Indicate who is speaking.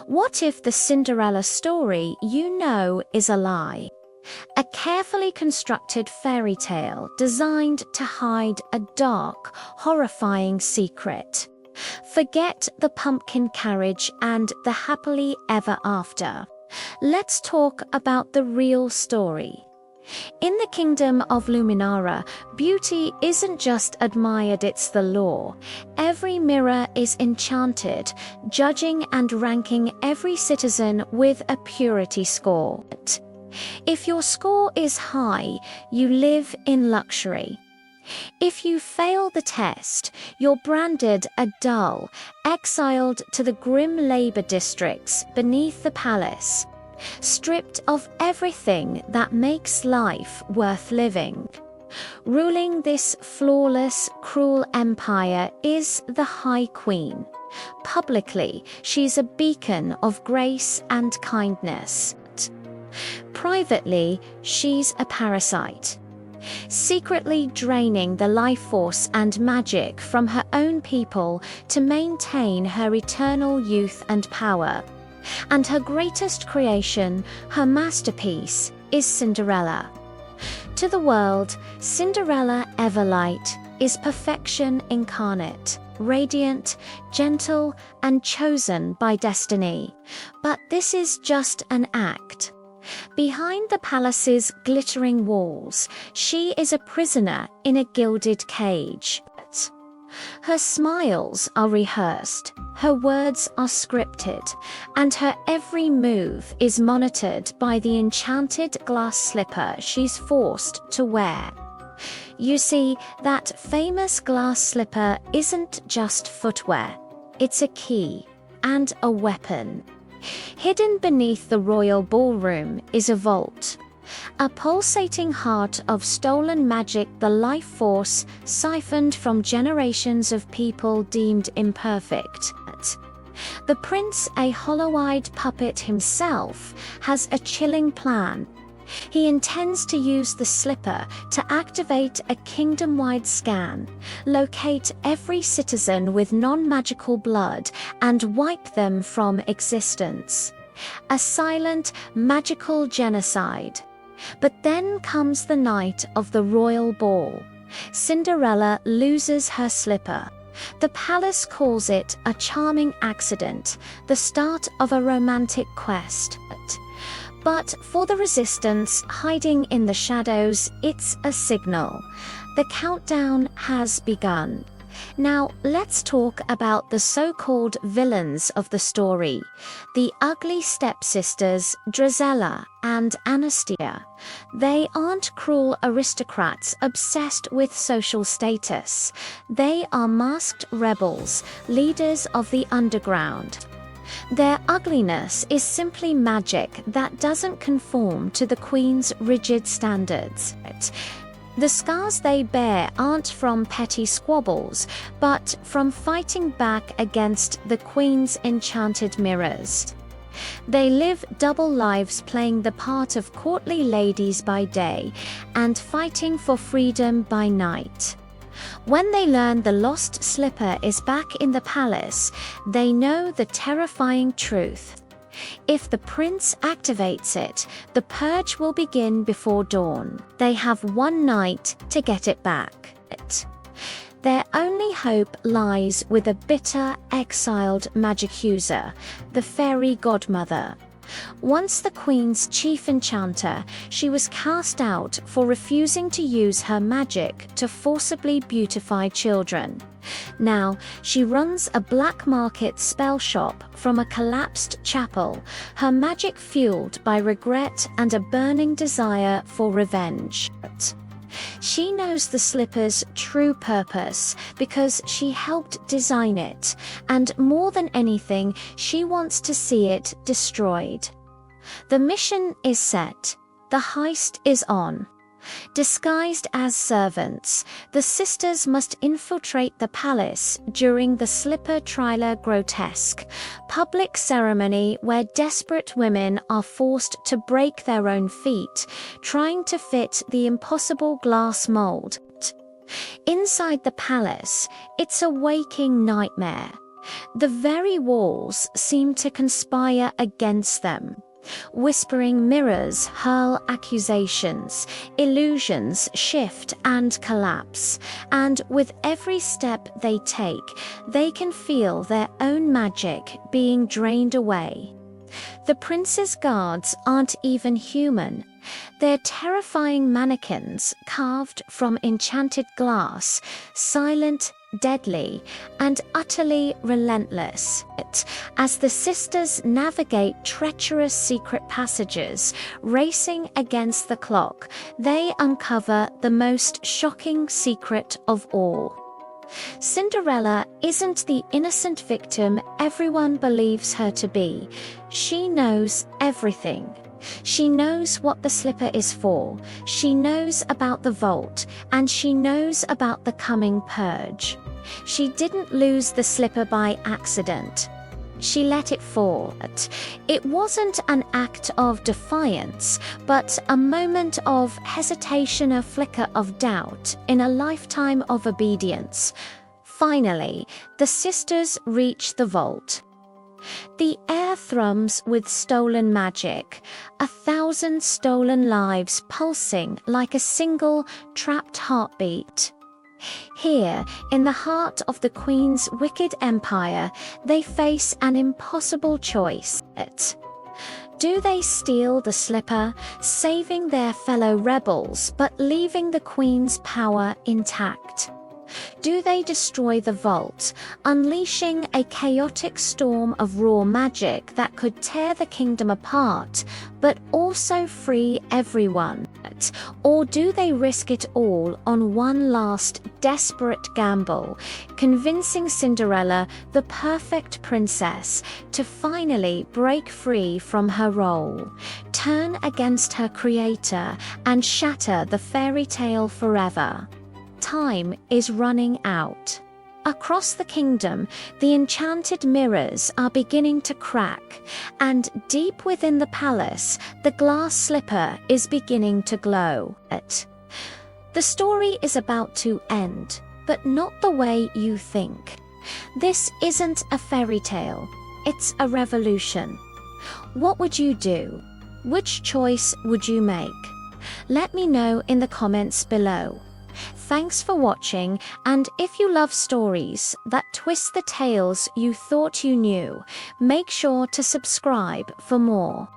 Speaker 1: What if the Cinderella story you know is a lie? A carefully constructed fairy tale designed to hide a dark, horrifying secret. Forget the pumpkin carriage and the happily ever after. Let's talk about the real story. In the kingdom of Luminara, beauty isn't just admired, it's the law. Every mirror is enchanted, judging and ranking every citizen with a purity score. If your score is high, you live in luxury. If you fail the test, you're branded a dull, exiled to the grim labor districts beneath the palace, stripped of everything that makes life worth living. Ruling this flawless, cruel empire is the High Queen. Publicly, she's a beacon of grace and kindness. Privately, she's a parasite, secretly draining the life force and magic from her own people to maintain her eternal youth and power. And her greatest creation, her masterpiece, is Cinderella. To the world, Cinderella Everlight is perfection incarnate, radiant, gentle, and chosen by destiny. But this is just an act. Behind the palace's glittering walls, she is a prisoner in a gilded cage. Her smiles are rehearsed, her words are scripted, and her every move is monitored by the enchanted glass slipper she's forced to wear. You see, that famous glass slipper isn't just footwear, it's a key and a weapon. Hidden beneath the royal ballroom is a vault, a pulsating heart of stolen magic, the life force siphoned from generations of people deemed imperfect. The prince, a hollow-eyed puppet himself, has a chilling plan. He intends to use the slipper to activate a kingdom-wide scan, locate every citizen with non-magical blood, and wipe them from existence. A silent, magical genocide. But then comes the night of the royal ball. Cinderella loses her slipper. The palace calls it a charming accident, the start of a romantic quest. But for the resistance hiding in the shadows, it's a signal. The countdown has begun. Now, let's talk about the so-called villains of the story, the ugly stepsisters Drisella and Anastia. They aren't cruel aristocrats obsessed with social status. They are masked rebels, leaders of the underground. Their ugliness is simply magic that doesn't conform to the Queen's rigid standards. The scars they bear aren't from petty squabbles, but from fighting back against the Queen's enchanted mirrors. They live double lives, playing the part of courtly ladies by day and fighting for freedom by night. When they learn the lost slipper is back in the palace, they know the terrifying truth. If the prince activates it, the purge will begin before dawn. They have one night to get it back. Their only hope lies with a bitter, exiled magic user, the Fairy Godmother. Once the Queen's chief enchanter, she was cast out for refusing to use her magic to forcibly beautify children. Now, she runs a black market spell shop from a collapsed chapel, her magic fueled by regret and a burning desire for revenge. She knows the slipper's true purpose because she helped design it, and more than anything, she wants to see it destroyed. The mission is set. The heist is on. Disguised as servants, the sisters must infiltrate the palace during the Slipper Trial grotesque public ceremony where desperate women are forced to break their own feet, trying to fit the impossible glass mold. Inside the palace, it's a waking nightmare. The very walls seem to conspire against them. Whispering mirrors hurl accusations, illusions shift and collapse, and with every step they take, they can feel their own magic being drained away. The prince's guards aren't even human. They're terrifying mannequins carved from enchanted glass, silent, deadly, and utterly relentless. As the sisters navigate treacherous secret passages, racing against the clock, they uncover the most shocking secret of all. Cinderella isn't the innocent victim everyone believes her to be. She knows everything. She knows what the slipper is for, she knows about the vault, and she knows about the coming purge. She didn't lose the slipper by accident. She let it fall. It wasn't an act of defiance, but a moment of hesitation, a flicker of doubt in a lifetime of obedience. Finally, the sisters reach the vault. The air thrums with stolen magic, 1,000 stolen lives pulsing like a single trapped heartbeat. Here, in the heart of the Queen's wicked empire, they face an impossible choice. Do they steal the slipper, saving their fellow rebels but leaving the Queen's power intact? Do they destroy the vault, unleashing a chaotic storm of raw magic that could tear the kingdom apart, but also free everyone? Or do they risk it all on one last desperate gamble, convincing Cinderella, the perfect princess, to finally break free from her role, turn against her creator, and shatter the fairy tale forever? Time is running out. Across the kingdom, the enchanted mirrors are beginning to crack, and deep within the palace, the glass slipper is beginning to glow. The story is about to end, but not the way you think. This isn't a fairy tale, it's a revolution. What would you do? Which choice would you make? Let me know in the comments below. Thanks for watching, and if you love stories that twist the tales you thought you knew, make sure to subscribe for more.